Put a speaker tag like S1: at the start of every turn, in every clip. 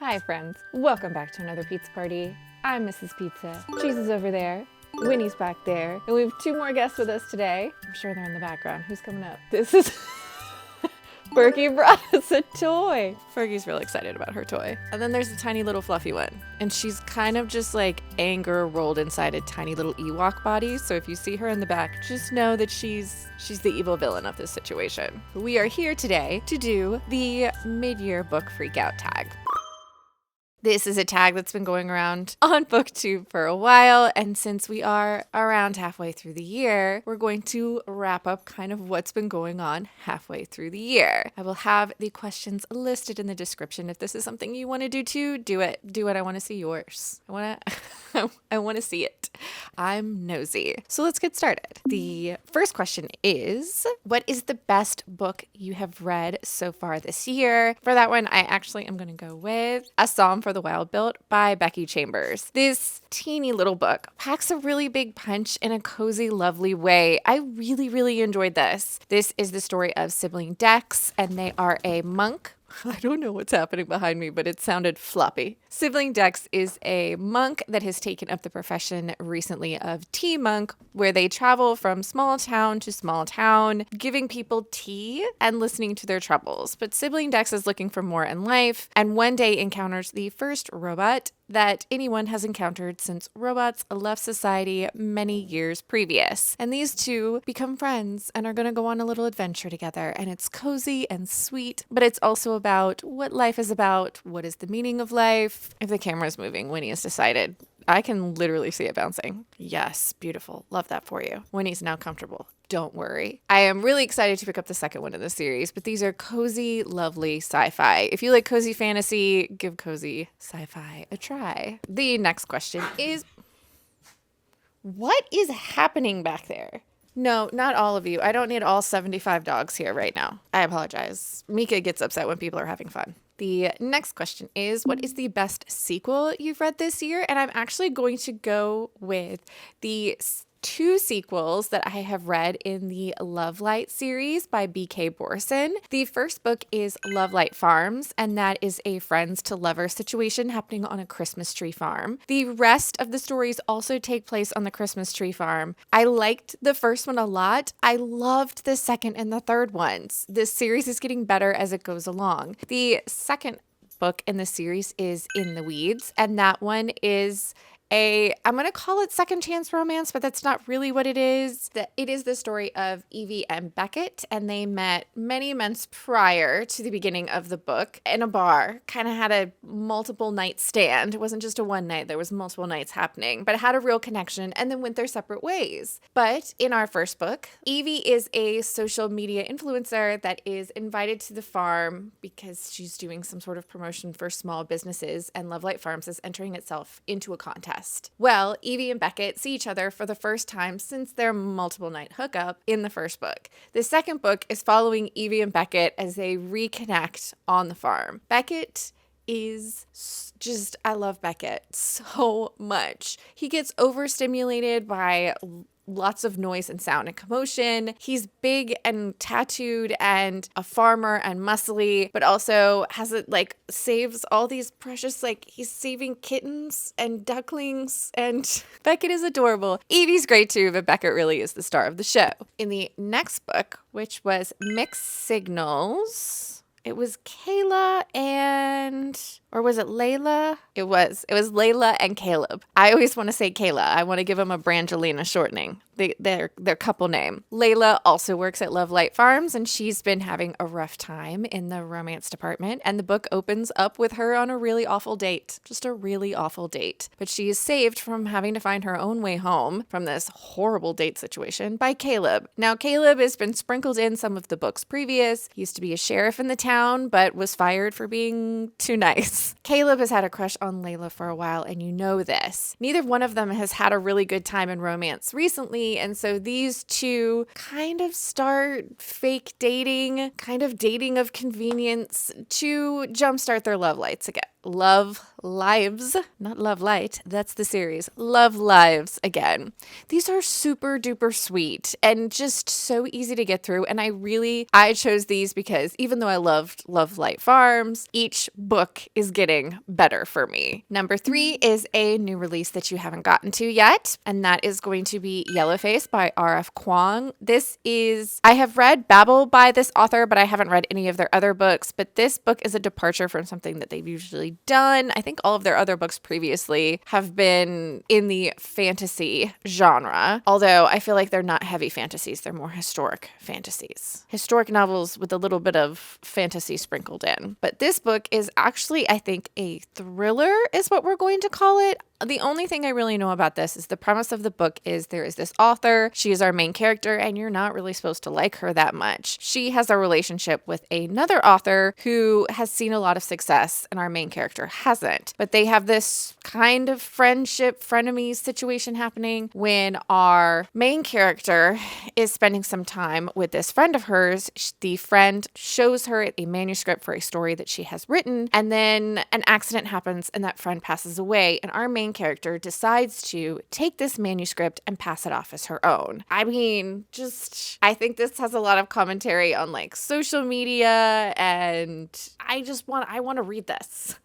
S1: Hi friends, welcome back to another pizza party. I'm Mrs. Pizza. Cheese is over there, Winnie's back there, and we have two more guests with us today. I'm sure they're in the background. Who's coming up? This is Berkey brought us a toy. Fergie's real excited about her toy. And then there's a tiny little fluffy one. And she's kind of just like anger rolled inside a tiny little Ewok body. So if you see her in the back, just know that she's the evil villain of this situation. We are here today to do the mid-year book freakout tag. This is a tag that's been going around on booktube for a while, and since we are around halfway through the year, we're going to wrap up kind of what's been going on halfway through the year. I will have the questions listed in the description. If this is something you want to do too, do it. Do it. I want to see yours. I want to see it. I'm nosy. So let's get started. The first question is, what is the best book you have read so far this year? For that one, I actually am going to go with A Psalm for the Wild Built by Becky Chambers. This teeny little book packs a really big punch in a cozy, lovely way. I really enjoyed this. This is the story of sibling Dex, and they are a monk. I don't know what's happening behind me, but it sounded floppy. Sibling Dex is a monk that has taken up the profession recently of tea monk, where they travel from small town to small town, giving people tea and listening to their troubles. But Sibling Dex is looking for more in life, and one day encounters the first robot that anyone has encountered since robots left society many years previous. And these two become friends and are going to go on a little adventure together. And it's cozy and sweet, but it's also about what life is about. What is the meaning of life? If the camera's moving, Winnie has decided. I can literally see it bouncing. Yes, beautiful. Love that for you. Winnie's now comfortable. Don't worry. I am really excited to pick up the second one in the series, but these are cozy, lovely sci-fi. If you like cozy fantasy, give cozy sci-fi a try. The next question is, what is happening back there? No, not all of you. I don't need all 75 dogs here right now. I apologize. Mika gets upset when people are having fun. The next question is, what is the best sequel you've read this year? And I'm actually going to go with the two sequels that I have read in the Lovelight series by B.K. Borison. The first book is Lovelight Farms, and that is a friends to lovers situation happening on a Christmas tree farm. The rest of the stories also take place on the Christmas tree farm. I liked the first one a lot. I loved the second and the third ones. This series is getting better as it goes along. The second book in the series is In the Weeds, and that one is I'm going to call it second chance romance, but that's not really what it is. It is the story of Evie and Beckett, and they met many months prior to the beginning of the book in a bar, kind of had a multiple night stand. It wasn't just a one night, there was multiple nights happening, but had a real connection and then went their separate ways. But in our first book, Evie is a social media influencer that is invited to the farm because she's doing some sort of promotion for small businesses, and Lovelight Farms is entering itself into a contest. Well, Evie and Beckett see each other for the first time since their multiple night hookup in the first book. The second book is following Evie and Beckett as they reconnect on the farm. Beckett is just, I love Beckett so much. He gets overstimulated by lots of noise and sound and commotion. He's big and tattooed and a farmer and muscly, but also saves all these precious, he's saving kittens and ducklings, and Beckett is adorable. Evie's great too, but Beckett really is the star of the show. In the next book, which was Mixed Signals, it was Kayla or was it Layla? It was Layla and Caleb. I always want to say Kayla. I want to give them a Brangelina shortening. Their couple name. Layla also works at Lovelight Farms, and she's been having a rough time in the romance department, and the book opens up with her on a really awful date. Just a really awful date. But she is saved from having to find her own way home from this horrible date situation by Caleb. Now, Caleb has been sprinkled in some of the books previous. He used to be a sheriff in the town, but was fired for being too nice. Caleb has had a crush on Layla for a while, and you know this. Neither one of them has had a really good time in romance recently, and so these two kind of start fake dating, kind of dating of convenience to jumpstart their love lights again. Love Lives, not Lovelight, that's the series, Love Lives again. These are super duper sweet and just so easy to get through. And I chose these because even though I loved Lovelight Farms, each book is getting better for me. Number 3 is a new release that you haven't gotten to yet, and that is going to be Yellowface by R.F. Kuang. I have read Babel by this author, but I haven't read any of their other books. But this book is a departure from something that they've usually done. I think all of their other books previously have been in the fantasy genre, although I feel like they're not heavy fantasies. They're more historic fantasies. Historic novels with a little bit of fantasy sprinkled in. But this book is actually, I think, a thriller is what we're going to call it. The only thing I really know about this is the premise of the book is there is this author. She is our main character, and you're not really supposed to like her that much. She has a relationship with another author who has seen a lot of success, and our main character hasn't. But they have this kind of friendship, frenemies situation happening when our main character is spending some time with this friend of hers. The friend shows her a manuscript for a story that she has written, and then an accident happens, and that friend passes away, and our main character decides to take this manuscript and pass it off as her own. I mean, I think this has a lot of commentary on like social media, and I want to read this.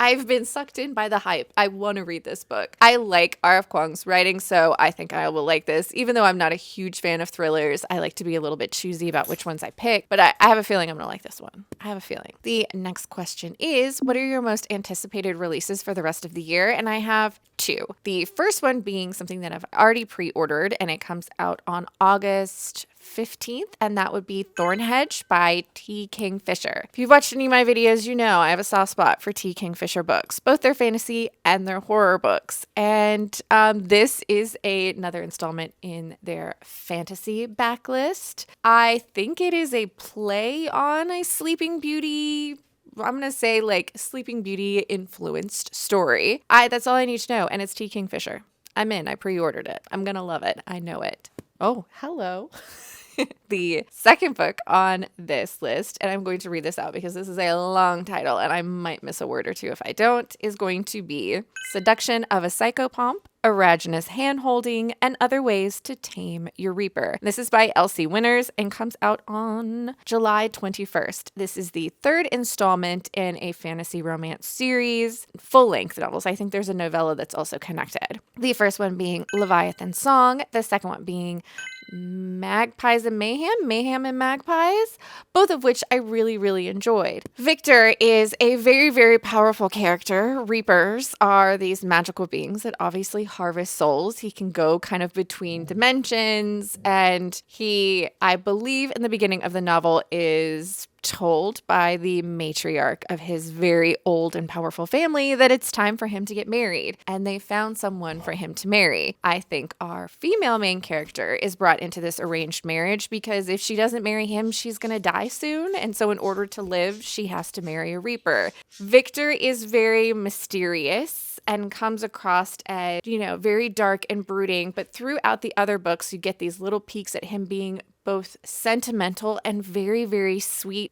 S1: I've been sucked in by the hype. I want to read this book. I like R.F. Kuang's writing, so I think I will like this. Even though I'm not a huge fan of thrillers, I like to be a little bit choosy about which ones I pick, but I have a feeling I'm going to like this one. I have a feeling. The next question is, what are your most anticipated releases for the rest of the year? And I have 2. The first one being something that I've already pre-ordered, and it comes out on August 15th, and that would be Thorn Hedge by T. Kingfisher. If you've watched any of my videos, you know I have a soft spot for T. Kingfisher books, both their fantasy and their horror books. And this is another installment in their fantasy backlist. I think it is a play on a Sleeping Beauty, I'm going to say like Sleeping Beauty influenced story. That's all I need to know. And it's T. Kingfisher. I'm in. I pre-ordered it. I'm going to love it. I know it. Oh, hello. The second book on this list, and I'm going to read this out because this is a long title and I might miss a word or two if I don't, is going to be Seduction of a Psychopomp, Erogenous Handholding, and Other Ways to Tame Your Reaper. This is by Elsie Winters and comes out on July 21st. This is the 3rd installment in a fantasy romance series, full-length novels. I think there's a novella that's also connected. The first one being Levithan Song, the second one being Magpies and Mayhem and Magpies, both of which I really, really enjoyed. Victor is a very, very powerful character. Reapers are these magical beings that obviously harvest souls. He can go kind of between dimensions, and he, I believe in the beginning of the novel, is told by the matriarch of his very old and powerful family that it's time for him to get married, and they found someone for him to marry. I think our female main character is brought into this arranged marriage because if she doesn't marry him, she's going to die soon, and so in order to live, she has to marry a reaper. Victor is very mysterious and comes across as, very dark and brooding, but throughout the other books, you get these little peeks at him being both sentimental and very, very sweet.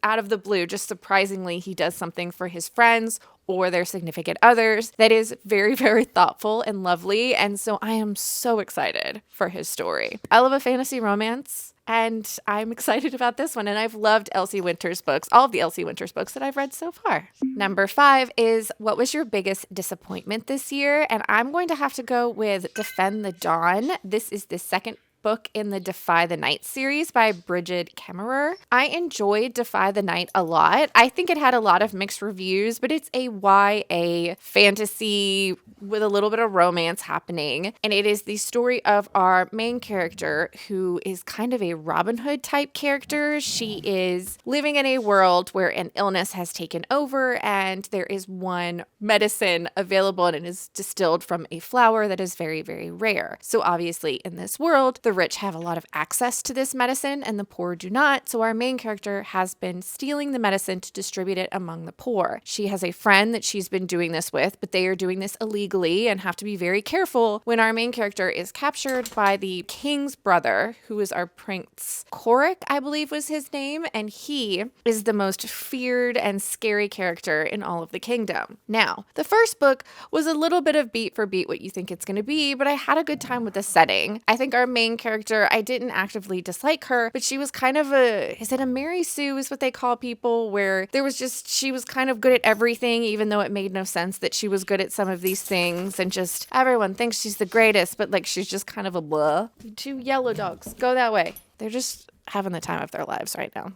S1: Out of the blue, just surprisingly, he does something for his friends or their significant others that is very, very thoughtful and lovely. And so I am so excited for his story. I love a fantasy romance, and I'm excited about this one. And I've loved Elsie Winters books, all of the Elsie Winters books that I've read so far. Number 5 is, what was your biggest disappointment this year? And I'm going to have to go with Defend the Dawn. This is the second book in the Defy the Night series by Bridget Kemmerer. I enjoyed Defy the Night a lot. I think it had a lot of mixed reviews, but it's a YA fantasy with a little bit of romance happening. And it is the story of our main character, who is kind of a Robin Hood type character. She is living in a world where an illness has taken over, and there is one medicine available, and it is distilled from a flower that is very, very rare. So obviously in this world, the rich have a lot of access to this medicine and the poor do not. So our main character has been stealing the medicine to distribute it among the poor. She has a friend that she's been doing this with, but they are doing this illegally and have to be very careful when our main character is captured by the king's brother, who is our Prince Korik, I believe was his name, and he is the most feared and scary character in all of the kingdom. Now, the first book was a little bit of beat for beat what you think it's going to be, but I had a good time with the setting. I think our main character, I didn't actively dislike her, but she was kind of is it a Mary Sue is what they call people, where she was kind of good at everything, even though it made no sense that she was good at some of these things, and just everyone thinks she's the greatest, but like she's just kind of a blah. 2 yellow dogs, go that way. They're just having the time of their lives right now.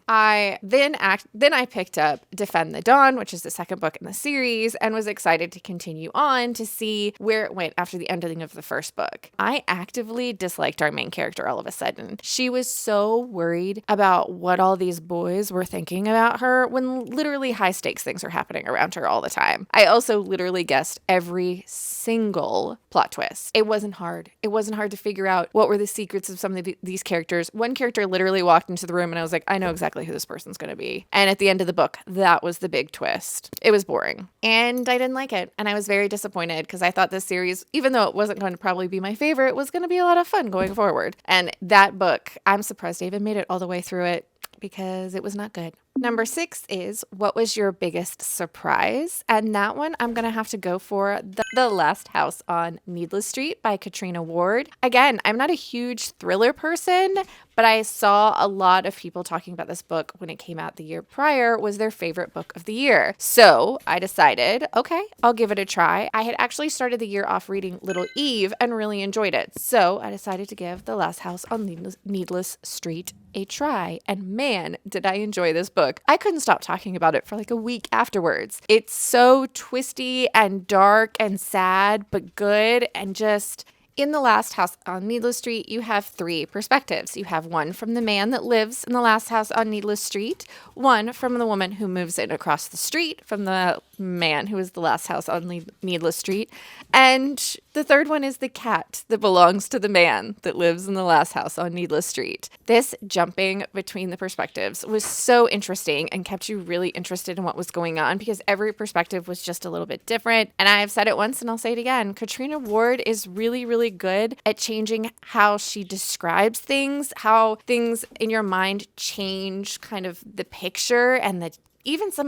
S1: Then I picked up Defend the Dawn, which is the second book in the series, and was excited to continue on to see where it went after the ending of the first book. I actively disliked our main character all of a sudden. She was so worried about what all these boys were thinking about her when literally high stakes things are happening around her all the time. I also literally guessed every single plot twist. It wasn't hard. It wasn't hard to figure out what were the secrets of some of these characters. One character literally walked into the room and I was like, I know exactly who this person's going to be. And at the end of the book, that was the big twist. It was boring and I didn't like it. And I was very disappointed because I thought this series, even though it wasn't going to probably be my favorite, was going to be a lot of fun going forward. And that book, I'm surprised I even made it all the way through it because it was not good. Number 6 is, what was your biggest surprise? And that one, I'm going to have to go for The Last House on Needless Street by Katrina Ward. Again, I'm not a huge thriller person, but I saw a lot of people talking about this book when it came out the year prior was their favorite book of the year. So I decided, okay, I'll give it a try. I had actually started the year off reading Little Eve and really enjoyed it. So I decided to give The Last House on Needless Street a try. And man, did I enjoy this book. I couldn't stop talking about it for like a week afterwards. It's so twisty and dark and sad, but good. And just in The Last House on Needless Street, you have 3 perspectives. You have one from the man that lives in the last house on Needless Street, one from the woman who moves in across the street from the man who is the last house on Needless Street, and the third one is the cat that belongs to the man that lives in the last house on Needless Street. This jumping between the perspectives was so interesting and kept you really interested in what was going on because every perspective was just a little bit different. And I've said it once and I'll say it again. Katrina Ward is really, really good at changing how she describes things, how things in your mind change kind of the picture and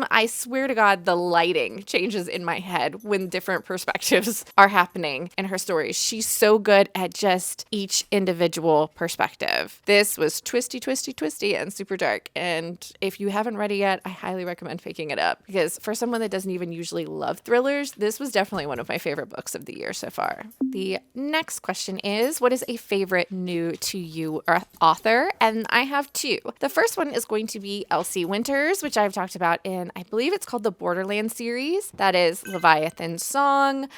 S1: I swear to God, the lighting changes in my head when different perspectives are happening in her stories. She's so good at just each individual perspective. This was twisty, twisty, twisty, and super dark. And if you haven't read it yet, I highly recommend picking it up because for someone that doesn't even usually love thrillers, this was definitely one of my favorite books of the year so far. The next question is, what is a favorite new to you author? And I have 2. The first one is going to be Elsie Winters, which I've talked about in, I believe it's called the Borderland series. That is Leviathan's Song,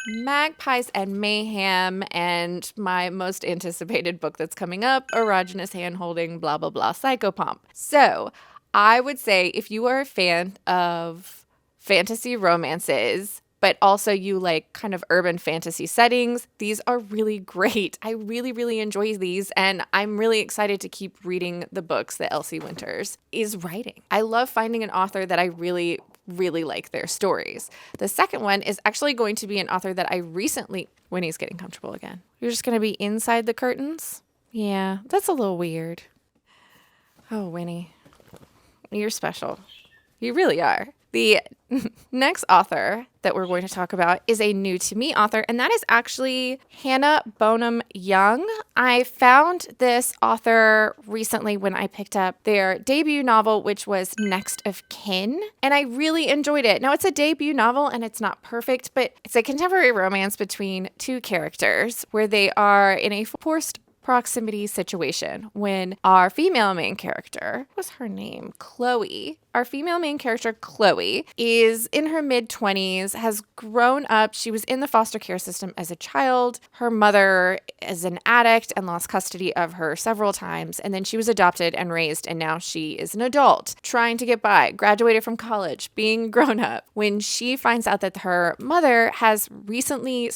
S1: Magpies and Mayhem, and my most anticipated book that's coming up, Erogenous Handholding, blah, blah, blah, Psychopomp. So I would say if you are a fan of fantasy romances, but also you like kind of urban fantasy settings, these are really great. I really, really enjoy these, and I'm really excited to keep reading the books that Elsie Winters is writing. I love finding an author that I really, really like their stories. The second one is actually going to be an author that I recently... Winnie's getting comfortable again. You're just going to be inside the curtains? Yeah, that's a little weird. Oh, Winnie. You're special. You really are. The next author that we're going to talk about is a new to me author, and that is actually Hannah Bonham Young. I found this author recently when I picked up their debut novel, which was Next of Kin, and I really enjoyed it. Now, it's a debut novel, and it's not perfect, but it's a contemporary romance between 2 characters where they are in a forced proximity situation when our female main character, what's her name? Chloe. Our female main character, Chloe, is in her mid-20s, has grown up. She was in the foster care system as a child. Her mother is an addict and lost custody of her several times. And then she was adopted and raised, and now she is an adult, trying to get by, graduated from college, being grown up. When she finds out that her mother has recently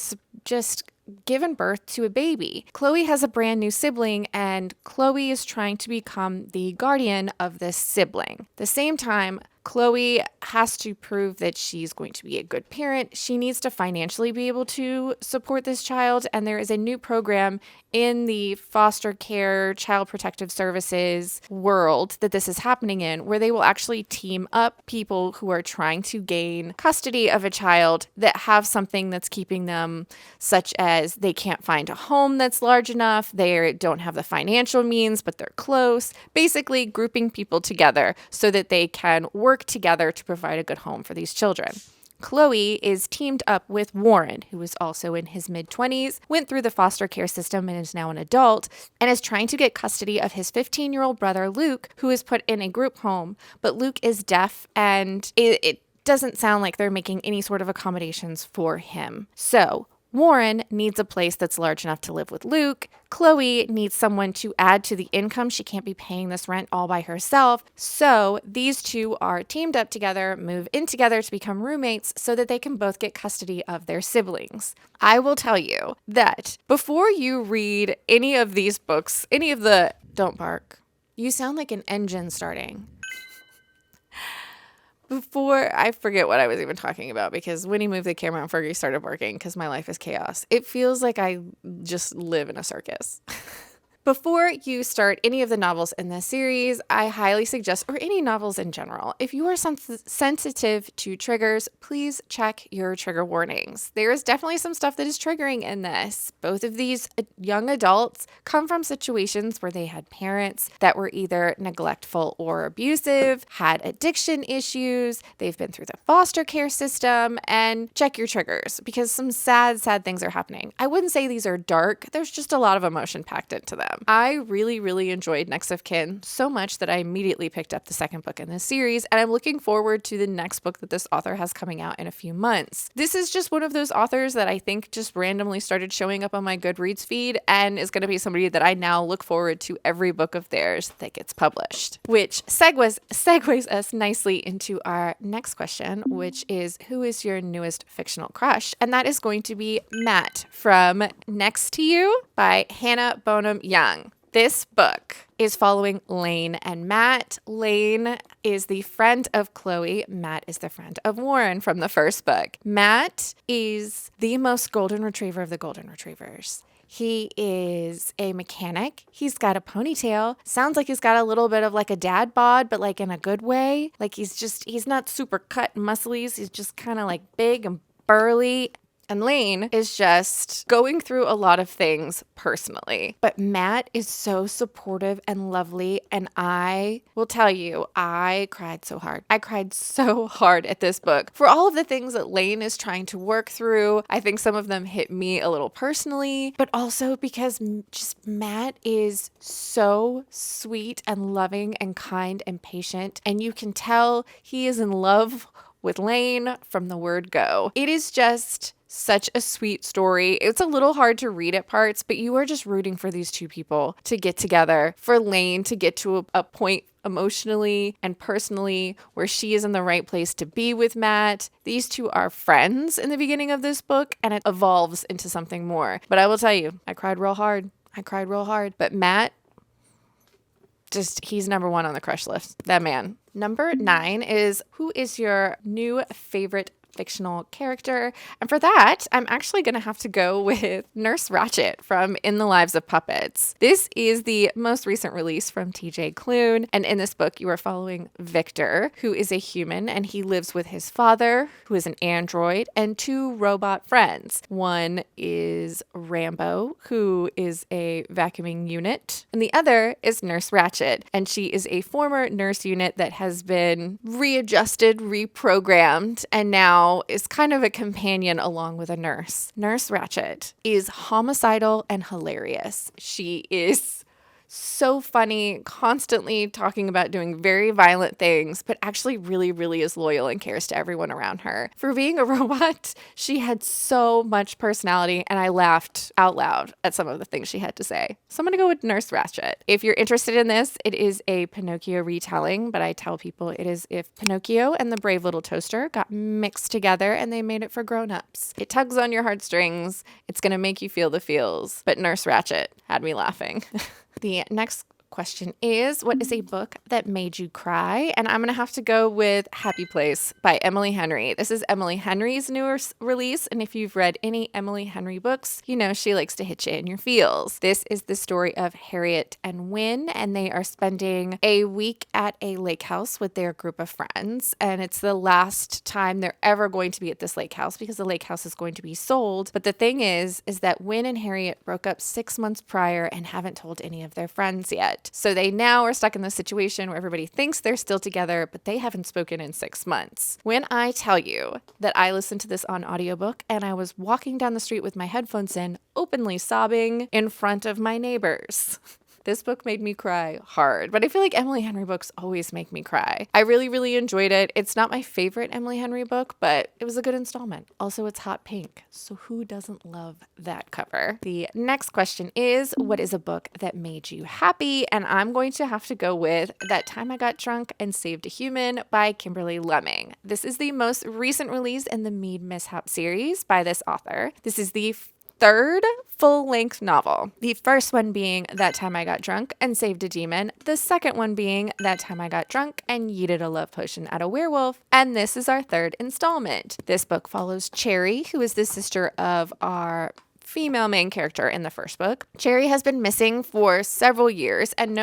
S1: just given birth to a baby. Chloe has a brand new sibling, and Chloe is trying to become the guardian of this sibling. At the same time, Chloe has to prove that she's going to be a good parent. She needs to financially be able to support this child, and there is a new program in the foster care, child protective services world that this is happening in, where they will actually team up people who are trying to gain custody of a child that have something that's keeping them, such as they can't find a home that's large enough, they don't have the financial means, but they're close. Basically, grouping people together so that they can work together to provide a good home for these children. Chloe is teamed up with Warren, who is also in his mid-20s, went through the foster care system and is now an adult, and is trying to get custody of his 15-year-old brother, Luke, who is put in a group home. But Luke is deaf, and it doesn't sound like they're making any sort of accommodations for him. So Warren needs a place that's large enough to live with Luke. Chloe needs someone to add to the income. She can't be paying this rent all by herself. So these two are teamed up together, move in together to become roommates so that they can both get custody of their siblings. I will tell you that before you read any of these books, don't bark. You sound like an engine starting. Before, I forget what I was even talking about, because when he moved the camera and Fergie started working, because my life is chaos. It feels like I just live in a circus. Before you start any of the novels in this series, I highly suggest, or any novels in general, if you are sensitive to triggers, please check your trigger warnings. There is definitely some stuff that is triggering in this. Both of these young adults come from situations where they had parents that were either neglectful or abusive, had addiction issues, they've been through the foster care system, and check your triggers, because some sad things are happening. I wouldn't say these are dark, there's just a lot of emotion packed into them. I really enjoyed Next of Kin so much that I immediately picked up the second book in this series, and I'm looking forward to the next book that this author has coming out in a few months. This is just one of those authors that I think just randomly started showing up on my Goodreads feed and is going to be somebody that I now look forward to every book of theirs that gets published. Which segues us nicely into our next question, which is, who is your newest fictional crush? And that is going to be Matt from Next to You by Hannah Bonham Young. This book is following Lane and Matt. Lane is the friend of Chloe. Matt is the friend of Warren from the first book. Matt is the most golden retriever of the golden retrievers. He is a mechanic. He's got a ponytail. Sounds like he's got a little bit of like a dad bod, but like in a good way. Like he's not super cut and muscly. He's just kind of like big and burly. And Lane is just going through a lot of things personally. But Matt is so supportive and lovely. And I will tell you, I cried so hard. I cried so hard at this book for all of the things that Lane is trying to work through. I think some of them hit me a little personally, but also because just Matt is so sweet and loving and kind and patient. And you can tell he is in love with Lane from the word go. It is just such a sweet story. It's a little hard to read at parts, but you are just rooting for these two people to get together, for Lane to get to a point emotionally and personally where she is in the right place to be with Matt. These two are friends in the beginning of this book, and it evolves into something more. But I will tell you, I cried real hard. But Matt, he's number one on the crush list. That man. Number 9 is, who is your new favorite fictional character? And for that, I'm actually going to have to go with Nurse Ratched from In the Lives of Puppets. This is the most recent release from TJ Klune. And in this book, you are following Victor, who is a human, and he lives with his father, who is an android, and 2 robot friends. One is Rambo, who is a vacuuming unit, and the other is Nurse Ratched. And she is a former nurse unit that has been readjusted, reprogrammed, and now is kind of a companion along with a nurse. Nurse Ratched is homicidal and hilarious. She is so funny, constantly talking about doing very violent things, but actually really, really is loyal and cares to everyone around her. For being a robot, she had so much personality, and I laughed out loud at some of the things she had to say. So I'm going to go with Nurse Ratched. If you're interested in this, it is a Pinocchio retelling, but I tell people it is if Pinocchio and the Brave Little Toaster got mixed together and they made it for grown-ups. It tugs on your heartstrings. It's going to make you feel the feels, but Nurse Ratched had me laughing. The next question is, what is a book that made you cry? And I'm going to have to go with Happy Place by Emily Henry. This is Emily Henry's newer release, and if you've read any Emily Henry books, you know she likes to hit you in your feels. This is the story of Harriet and Wynne, and they are spending a week at a lake house with their group of friends, and it's the last time they're ever going to be at this lake house because the lake house is going to be sold. But the thing is that Wynne and Harriet broke up 6 months prior and haven't told any of their friends yet. So they now are stuck in this situation where everybody thinks they're still together, but they haven't spoken in 6 months. When I tell you that I listened to this on audiobook and I was walking down the street with my headphones in, openly sobbing in front of my neighbors. This book made me cry hard, but I feel like Emily Henry books always make me cry. I really, really enjoyed it. It's not my favorite Emily Henry book, but it was a good installment. Also, it's hot pink, so who doesn't love that cover? The next question is, what is a book that made you happy? And I'm going to have to go with That Time I Got Drunk and Saved a Human by Kimberly Lemming. This is the most recent release in the Mead Mishap series by this author. This is the third full-length novel. The first one being That Time I Got Drunk and Saved a Demon. The second one being That Time I Got Drunk and Yeeted a Love Potion at a Werewolf. And this is our third installment. This book follows Cherry, who is the sister of our female main character in the first book. Cherry has been missing for several years and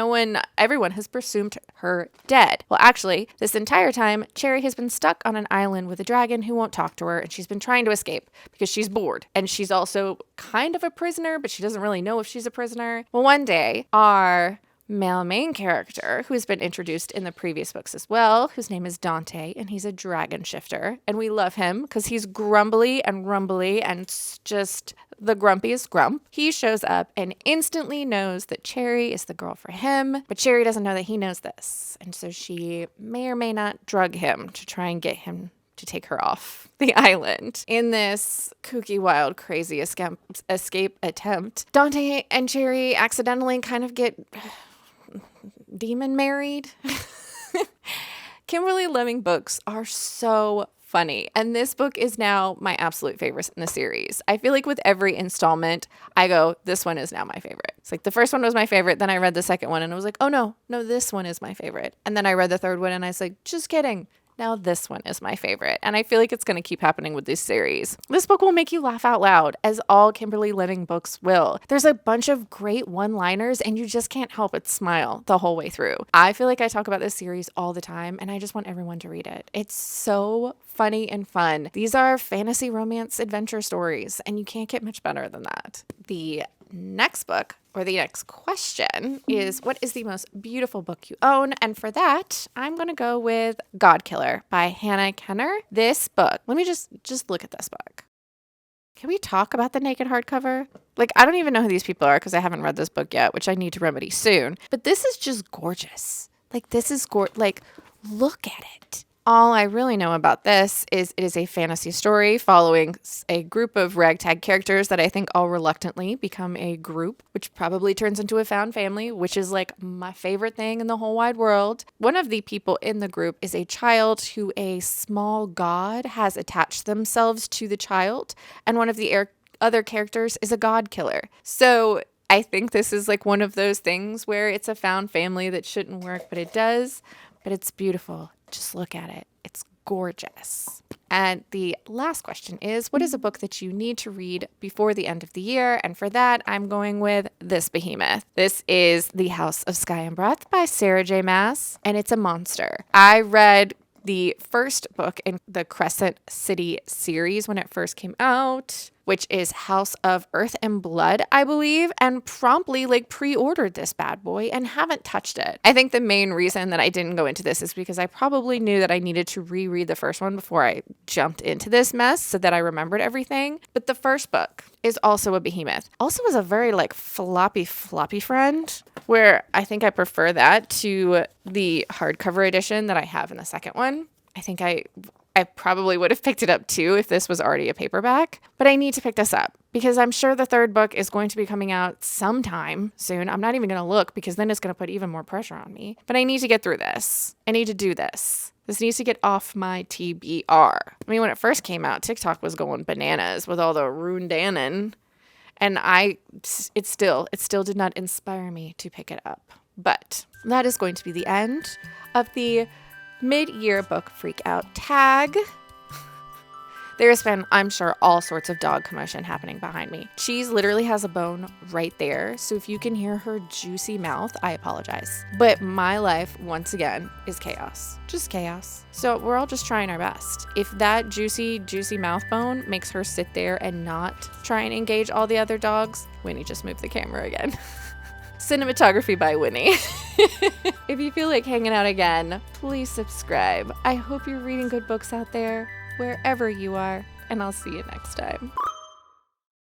S1: everyone has presumed her dead. Well, actually, this entire time, Cherry has been stuck on an island with a dragon who won't talk to her, and she's been trying to escape because she's bored. And she's also kind of a prisoner, but she doesn't really know if she's a prisoner. Well, one day, our male main character, who has been introduced in the previous books as well, whose name is Dante, and he's a dragon shifter. And we love him because he's grumbly and rumbly and just the grumpiest grump. He shows up and instantly knows that Cherry is the girl for him, but Cherry doesn't know that he knows this. And so she may or may not drug him to try and get him to take her off the island. In this kooky, wild, crazy escape attempt, Dante and Cherry accidentally kind of get demon married. Kimberly Lemming books are so funny, and this book is now my absolute favorite in the series. I feel like with every installment, I go, this one is now my favorite. It's like the first one was my favorite, then I read the second one and I was like, oh no, this one is my favorite. And then I read the third one and I was like, just kidding. Now this one is my favorite. And I feel like it's going to keep happening with this series. This book will make you laugh out loud, as all Kimberly Lemming books will. There's a bunch of great one-liners and you just can't help but smile the whole way through. I feel like I talk about this series all the time and I just want everyone to read it. It's so funny and fun. These are fantasy romance adventure stories and you can't get much better than that. The next book, or the next question, is what is the most beautiful book you own? And for that, I'm going to go with Godkiller by Hannah Kenner. This book, let me just look at this book. Can we talk about the naked hardcover? Like, I don't even know who these people are because I haven't read this book yet, which I need to remedy soon. But this is just gorgeous. Like, this is like, look at it. All I really know about this is it is a fantasy story following a group of ragtag characters that I think all reluctantly become a group, which probably turns into a found family, which is like my favorite thing in the whole wide world. One of the people in the group is a child who a small god has attached themselves to the child, and one of the other characters is a god killer. So I think this is like one of those things where it's a found family that shouldn't work, but it does. But it's beautiful. Just look at it. It's gorgeous. And the last question is, what is a book that you need to read before the end of the year? And for that, I'm going with this behemoth. This is The House of Sky and Breath by sarahj.maas, and it's a monster. I read the first book in the Crescent City series when it first came out, which is House of Earth and Blood, I believe, and promptly pre-ordered this bad boy and haven't touched it. I think the main reason that I didn't go into this is because I probably knew that I needed to reread the first one before I jumped into this mess so that I remembered everything. But the first book is also a behemoth. Also is a very floppy friend, where I think I prefer that to the hardcover edition that I have in the second one. I think I probably would have picked it up too if this was already a paperback, but I need to pick this up because I'm sure the third book is going to be coming out sometime soon. I'm not even going to look because then it's going to put even more pressure on me, but I need to get through this. I need to do this. This needs to get off my TBR. I mean, when it first came out, TikTok was going bananas with all the rundanon, and it still did not inspire me to pick it up. But that is going to be the end of the mid-year book freak out tag. There's been, I'm sure, all sorts of dog commotion happening behind me. Cheese literally has a bone right there, so if you can hear her juicy mouth, I apologize. But my life, once again, is chaos. Just chaos. So we're all just trying our best. If that juicy mouth bone makes her sit there and not try and engage all the other dogs, Winnie just moved the camera again. Cinematography by Winnie. If you feel like hanging out again, please subscribe. I hope you're reading good books out there, wherever you are, and I'll see you next time.